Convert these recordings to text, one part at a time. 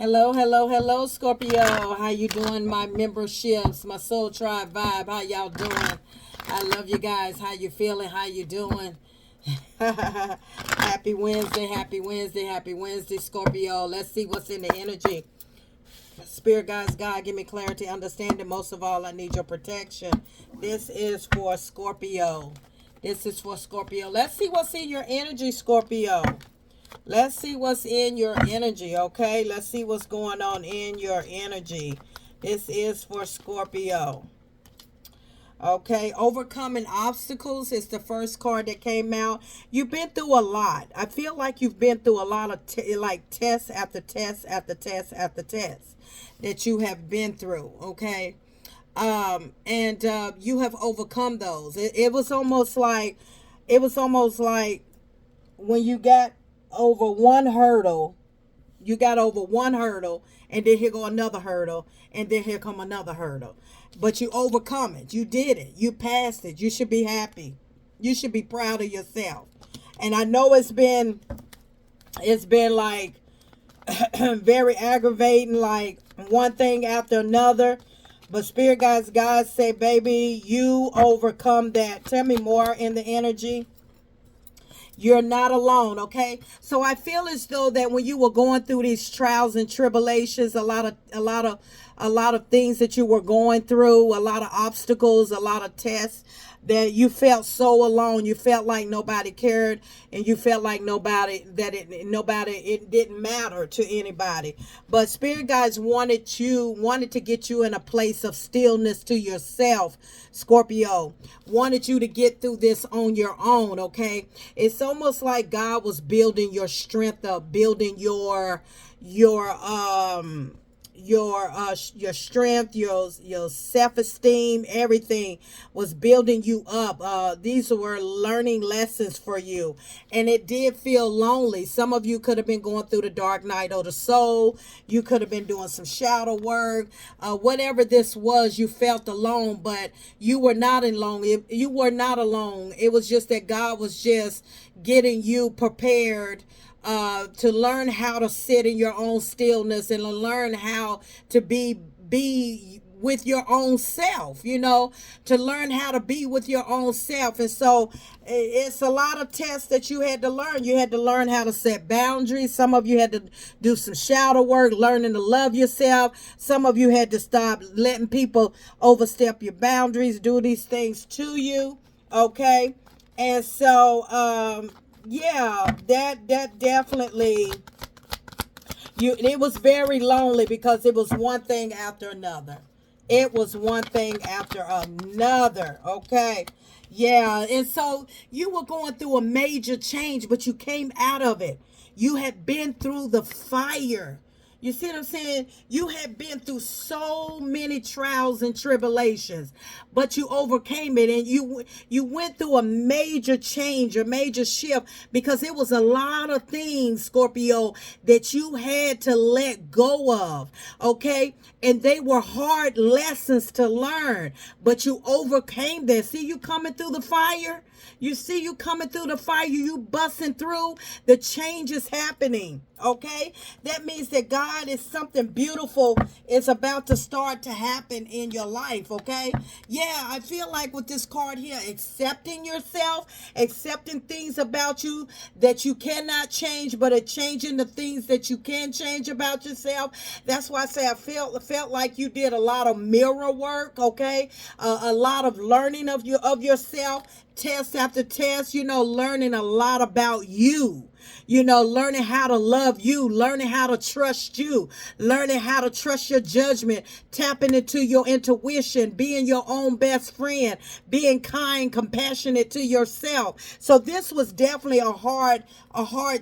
Hello, hello, hello, Scorpio. How you doing, my memberships, my soul tribe vibe? How y'all doing? I love you guys. How you feeling? How you doing? Happy Wednesday, happy Wednesday, happy Wednesday, Scorpio. Let's see what's in the energy. Spirit guides, God, give me clarity, understanding. Most of all, I need your protection. This is for Scorpio. This is for Scorpio. Let's see what's in your energy, Scorpio. Let's see what's in your energy, okay? Let's see what's going on in your energy. This is for Scorpio. Okay, overcoming obstacles is the first card that came out. You've been through a lot. I feel like you've been through a lot of tests after tests after tests after tests that you have been through. Okay, and you have overcome those. It was almost like when you got over one hurdle, you got over one hurdle, and then here go another hurdle, and then here come another hurdle. But you overcome it. You did it. You passed it. You should be happy. You should be proud of yourself. And I know it's been like very aggravating, like one thing after another. But Spirit guides, God say, baby, you overcome that. Tell me more in the energy. You're not alone, okay? So I feel as though that when you were going through these trials and tribulations, a lot of things that you were going through, a lot of obstacles, a lot of tests, that you felt so alone. You felt like nobody cared, and you felt like it didn't matter to anybody. But Spirit guides wanted to get you in a place of stillness to yourself, Scorpio. Wanted you to get through this on your own, okay? It's almost like God was building your strength up, building your strength, your self-esteem, everything was building you up. These were learning lessons for you, and it did feel lonely. Some of you could have been going through the dark night of the soul. You could have been doing some shadow work. Whatever this was, you felt alone, but you were not alone. You were not alone. It was just that God was just getting you prepared to learn how to sit in your own stillness, and to learn how to be with your own self, to learn how to be with your own self. And so it's a lot of tests that you had to learn. You had to learn how to set boundaries. Some of you had to do some shadow work, learning to love yourself. Some of you had to stop letting people overstep your boundaries, do these things to you. Okay. And so, yeah, that definitely, it was very lonely, because it was one thing after another. It was one thing after another. Okay. Yeah. And so you were going through a major change, but you came out of it. You had been through the fire. You see what I'm saying? You had been through so many trials and tribulations, but you overcame it, and you went through a major change, a major shift, because it was a lot of things, Scorpio, that you had to let go of, okay? And they were hard lessons to learn, but you overcame that. See you coming through the fire? You see you coming through the fire, you busting through, the change is happening, okay? That means that God is something beautiful is about to start to happen in your life, okay? Yeah, I feel like with this card here, accepting yourself, accepting things about you that you cannot change, but changing the things that you can change about yourself. That's why I say I felt like you did a lot of mirror work, okay? A lot of learning of yourself, test after test, learning a lot about you. Learning how to love you, learning how to trust you, learning how to trust your judgment, tapping into your intuition, being your own best friend, being kind, compassionate to yourself. So this was definitely a hard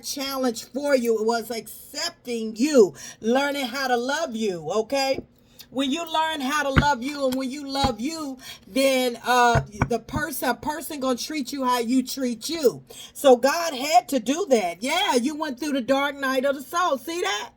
challenge for you. It was accepting you, learning how to love you, okay? When you learn how to love you, and when you love you, then a person gonna treat you how you treat you. So God had to do that. Yeah, you went through the dark night of the soul. See that?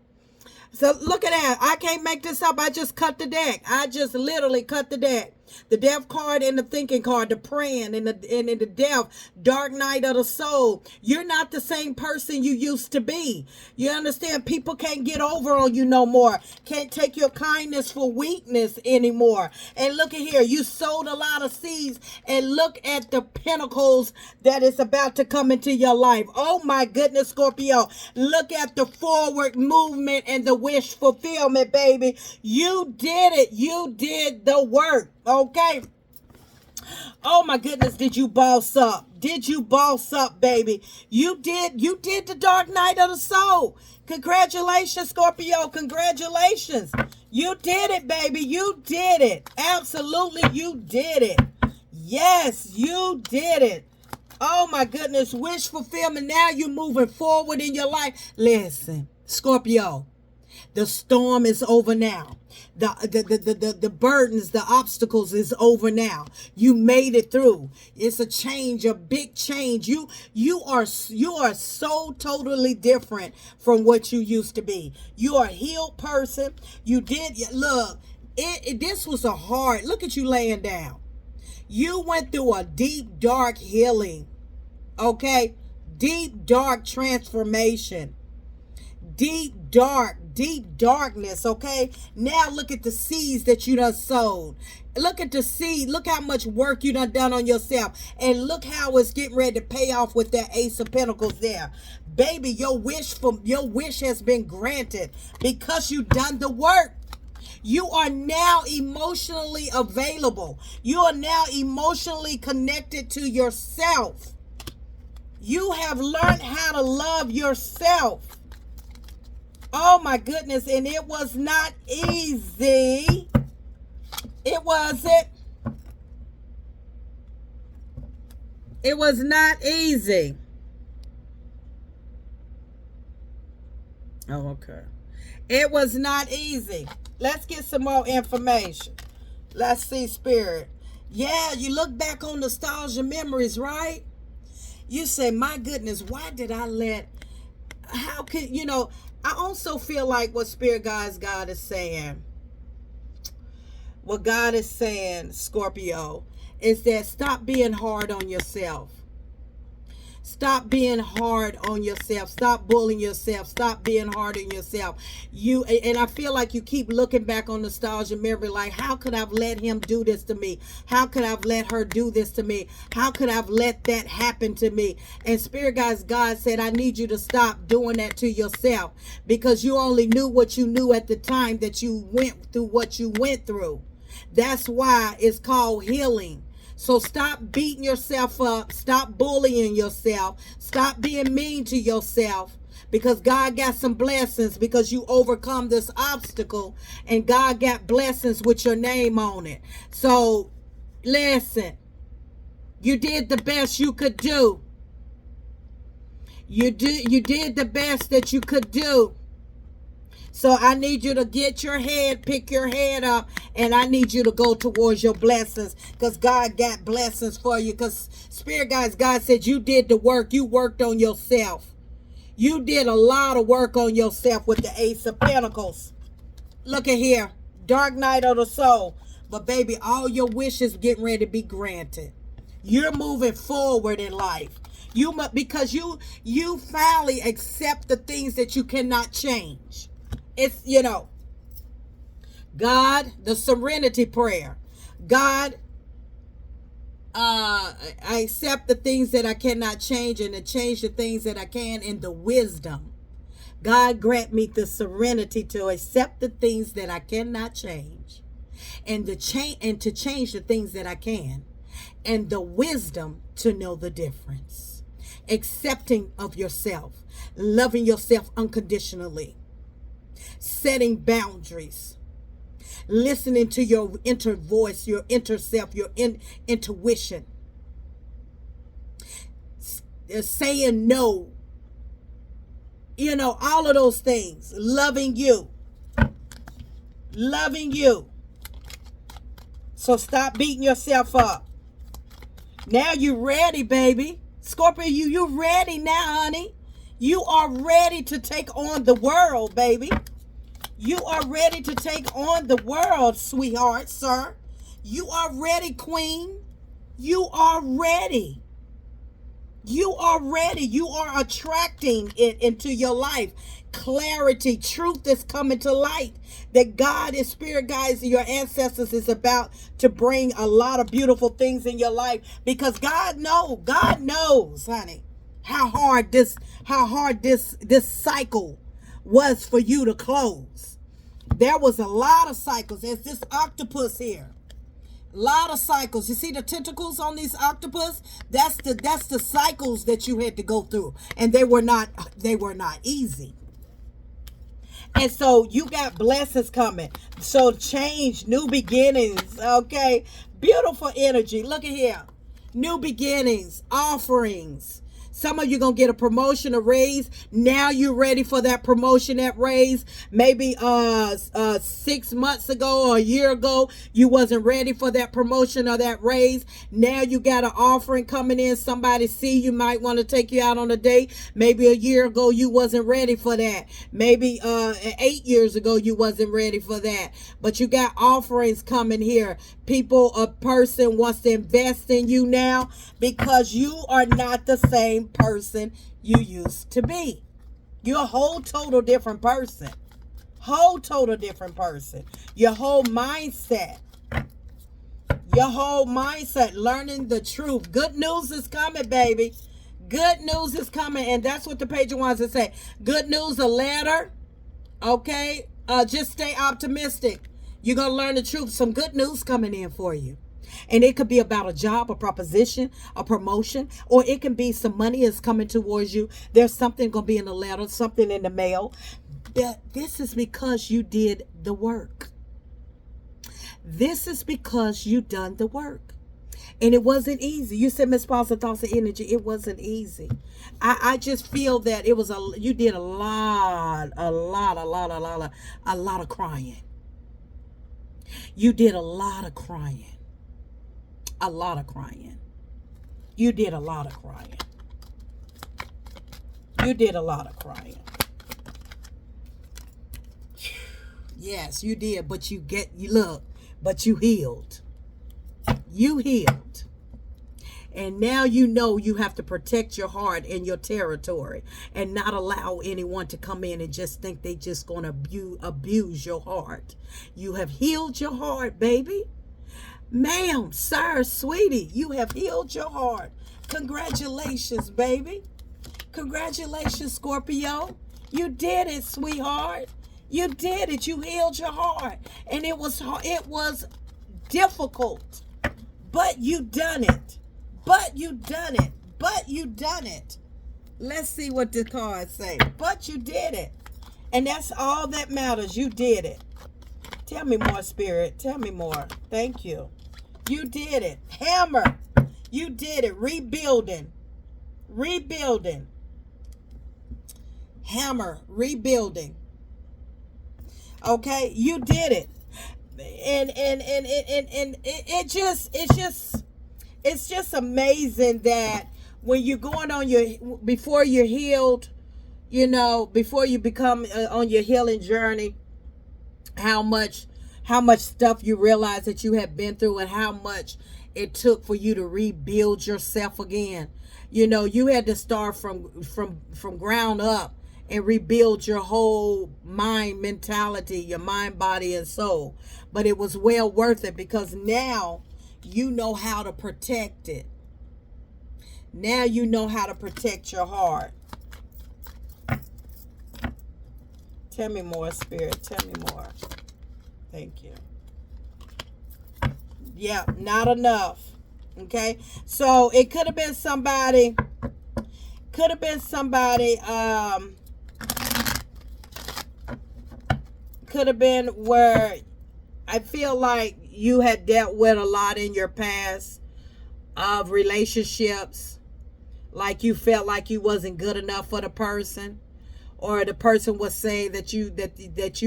So look at that. I can't make this up. I just cut the deck. I just literally cut the deck. The death card and the thinking card, the praying and in the death, dark night of the soul. You're not the same person you used to be. You understand? People can't get over on you no more. Can't take your kindness for weakness anymore. And look at here, you sowed a lot of seeds, and look at the pinnacles that is about to come into your life. Oh my goodness, Scorpio. Look at the forward movement and the wish fulfillment, baby. You did it. You did the work. Okay. Oh my goodness, did you boss up? Did you boss up, baby? You did the dark night of the soul. Congratulations, Scorpio. Congratulations. You did it, baby. You did it. Absolutely, you did it. Yes, you did it. Oh my goodness, wish fulfillment. Now you're moving forward in your life. Listen, Scorpio, the storm is over now. The burdens, the obstacles is over now. You made it through. It's a change, a big change. You are so totally different from what you used to be. You are a healed person. You did look. This was a hard. Look at you laying down. You went through a deep, dark healing. Okay, deep, dark transformation. Deep darkness. Okay, now look at the seeds that you done sowed. Look at the seed. Look how much work you done on yourself, and look how it's getting ready to pay off with that Ace of Pentacles there, baby. Your wish has been granted because you done the work. You are now emotionally available. You are now emotionally connected to yourself. You have learned how to love yourself. Oh my goodness, and it was not easy. It wasn't. It was not easy. Oh, okay. It was not easy. Let's get some more information. Let's see, Spirit. Yeah, you look back on nostalgia memories, right? You say, my goodness, why did I how could, I also feel like what Spirit God is saying, Scorpio, is that stop being hard on yourself. Stop being hard on yourself. Stop bullying yourself. Stop being hard on yourself. And I feel like you keep looking back on nostalgia memory, like, how could I have let him do this to me? How could I have let her do this to me? How could I have let that happen to me? And Spirit God said, I need you to stop doing that to yourself, because you only knew what you knew at the time that you went through what you went through. That's why it's called healing. So stop beating yourself up. Stop bullying yourself. Stop being mean to yourself, because God got some blessings because you overcome this obstacle, and God got blessings with your name on it. So listen, you did the best you could do. You did the best that you could do. So I need you to pick your head up, and I need you to go towards your blessings, because God got blessings for you. Because Spirit God said you did the work. You worked on yourself. You did a lot of work on yourself with the Ace of Pentacles. Look at here. Dark night of the soul. But baby, all your wishes getting ready to be granted. You're moving forward in life. Because you finally accept the things that you cannot change. It's, God, the serenity prayer. God, I accept the things that I cannot change, and to change the things that I can, in the wisdom. God, grant me the serenity to accept the things that I cannot change, and to change the things that I can, and the wisdom to know the difference. Accepting of yourself, loving yourself unconditionally, setting boundaries, listening to your inner voice, your inner self, your intuition, saying no, all of those things, loving you. So stop beating yourself up. Now you ready, baby. Scorpio, you ready now, honey. You are ready to take on the world, baby. You are ready to take on the world, sweetheart, sir. You are ready, queen. You are ready. You are ready. You are attracting it into your life. Clarity, truth is coming to light. That God is spirit guides and your ancestors is about to bring a lot of beautiful things in your life, because God knows, honey, how hard this cycle was for you to close. There was a lot of cycles. There's this octopus here. Lot of cycles. You see the tentacles on these octopus? That's the cycles that you had to go through, and they were not easy. And so you got blessings coming. So change, new beginnings. Okay, beautiful energy. Look at here, new beginnings, offerings. Some of you gonna get a promotion, a raise. Now you're ready for that promotion, that raise. Maybe 6 months ago or a year ago, you wasn't ready for that promotion or that raise. Now you got an offering coming in. Somebody see you, might want to take you out on a date. Maybe a year ago you wasn't ready for that. Maybe 8 years ago you wasn't ready for that. But you got offerings coming here. A person wants to invest in you now, because you are not the same person you used to be. You're a whole total different person. Whole total different person. Your whole mindset. Learning the truth. Good news is coming, baby. Good news is coming. And that's what the page wants to say. Good news, a letter. Okay? Just stay optimistic. You're going to learn the truth. Some good news coming in for you. And it could be about a job, a proposition, a promotion, or it can be some money is coming towards you. There's something going to be in the letter, something in the mail. This is because you did the work. This is because you done the work. And it wasn't easy. You said, Miss Paulson, thoughts of energy. It wasn't easy. I just feel that you did a lot of crying. You did a lot of crying. A lot of crying. You did a lot of crying. You did a lot of crying. Yes, you did, but you healed. You healed. And now you know you have to protect your heart and your territory, and not allow anyone to come in and just think they just going to abuse your heart. You have healed your heart, baby. Ma'am, sir, sweetie, you have healed your heart. Congratulations, baby. Congratulations, Scorpio. You did it, sweetheart. You did it. You healed your heart. And it was difficult. But you done it. But you done it. But you done it. Let's see what the cards say. But you did it. And that's all that matters. You did it. Tell me more, Spirit. Tell me more. Thank you. You did it. Hammer. You did it. Rebuilding. Rebuilding. Hammer. Rebuilding. Okay, you did it. And it's just amazing that when you're going on before you're healed, before you become on your healing journey, how much stuff you realize that you have been through, and how much it took for you to rebuild yourself again. You had to start from ground up and rebuild your whole mind, mentality, your mind, body, and soul. But it was well worth it, because now you know how to protect it. Now you know how to protect your heart. Tell me more, Spirit. Tell me more. Thank you. Yeah, not enough. Okay. So it could have been somebody, could have been where I feel like you had dealt with a lot in your past of relationships. Like you felt like you wasn't good enough for the person, or the person was saying that you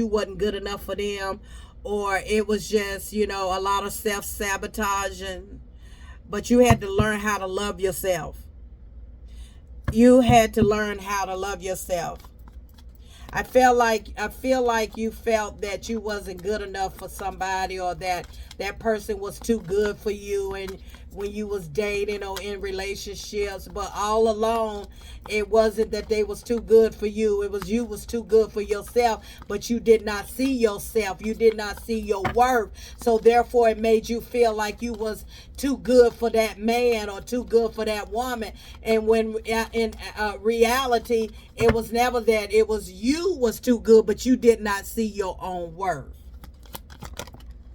wasn't good enough for them, or it was just, a lot of self-sabotaging. But you had to learn how to love yourself. You had to learn how to love yourself. I feel like you felt that you wasn't good enough for somebody, or that that person was too good for you, and when you was dating or in relationships, but all along it wasn't that they was too good for you. It was you was too good for yourself, but you did not see yourself. You did not see your worth. So therefore it made you feel like you was too good for that man or too good for that woman. And when in reality, it was never that. It was you was too good, but you did not see your own worth.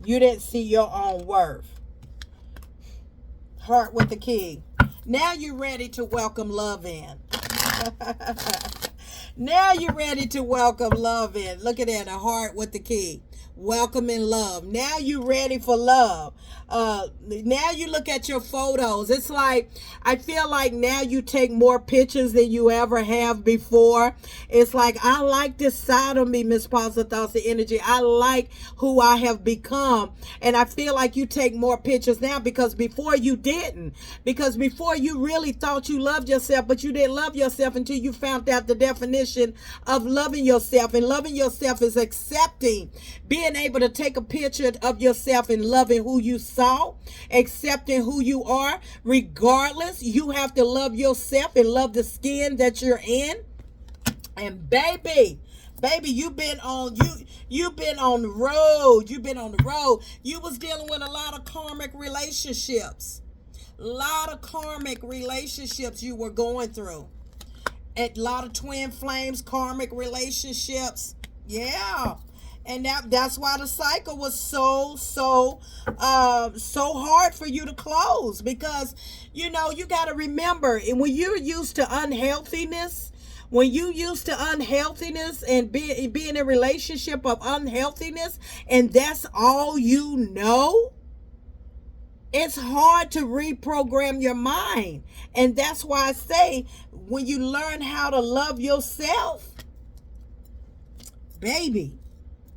You didn't see your own worth. Heart with the key. Now you're ready to welcome love in. Now you're ready to welcome love in. Look at that, a heart with the key. Welcoming love. Now you're ready for love. Now you look at your photos. It's like, I feel like now you take more pictures than you ever have before. It's like, I like this side of me, Miss Positive Thoughts and Energy. I like who I have become. And I feel like you take more pictures now, because before you didn't. Because before you really thought you loved yourself, but you didn't love yourself until you found out the definition of loving yourself. And loving yourself is accepting, being able to take a picture of yourself and loving who you saw, accepting who you are. Regardless, you have to love yourself and love the skin that you're in. And baby, you've been on the road. You've been on the road. You was dealing with a lot of karmic relationships. A lot of karmic relationships you were going through. A lot of twin flames, karmic relationships. Yeah. And that's why the cycle was so hard for you to close, because you got to remember, when you're used to unhealthiness, and be in a relationship of unhealthiness, and that's all you know, it's hard to reprogram your mind. And that's why I say, when you learn how to love yourself, baby,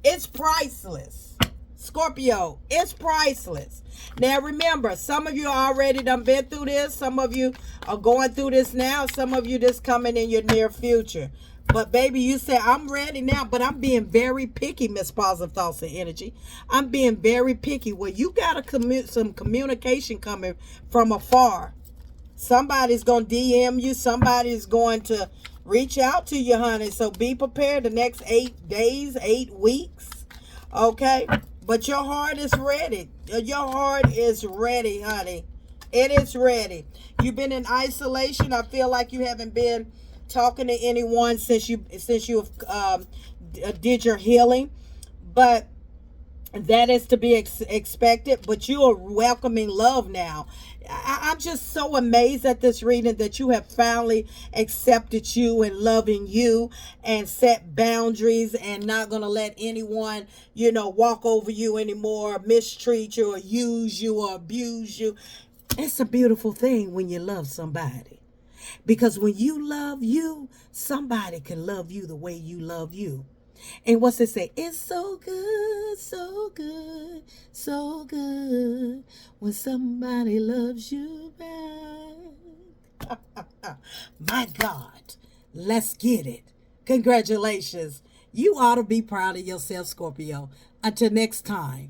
it's priceless. Scorpio, it's priceless. Now remember, some of you already done been through this. Some of you are going through this now. Some of you just coming in your near future. But baby, you say, I'm ready now, but I'm being very picky, Miss Positive Thoughts and Energy. I'm being very picky. Well, you got some communication coming from afar. Somebody's going to DM you. Somebody's going to reach out to you, honey. So be prepared the next 8 days, 8 weeks. Okay? But your heart is ready. Your heart is ready, honey. It is ready. You've been in isolation. I feel like you haven't been talking to anyone since you did your healing. But that is to be expected. But you are welcoming love now. I'm just so amazed at this reading, that you have finally accepted you and loving you, and set boundaries, and not going to let anyone, walk over you anymore, mistreat you, or use you, or abuse you. It's a beautiful thing when you love somebody. Because when you love you, somebody can love you the way you love you. And what's it say? It's so good, so good, so good when somebody loves you back. My God, let's get it. Congratulations. You ought to be proud of yourself, Scorpio. Until next time.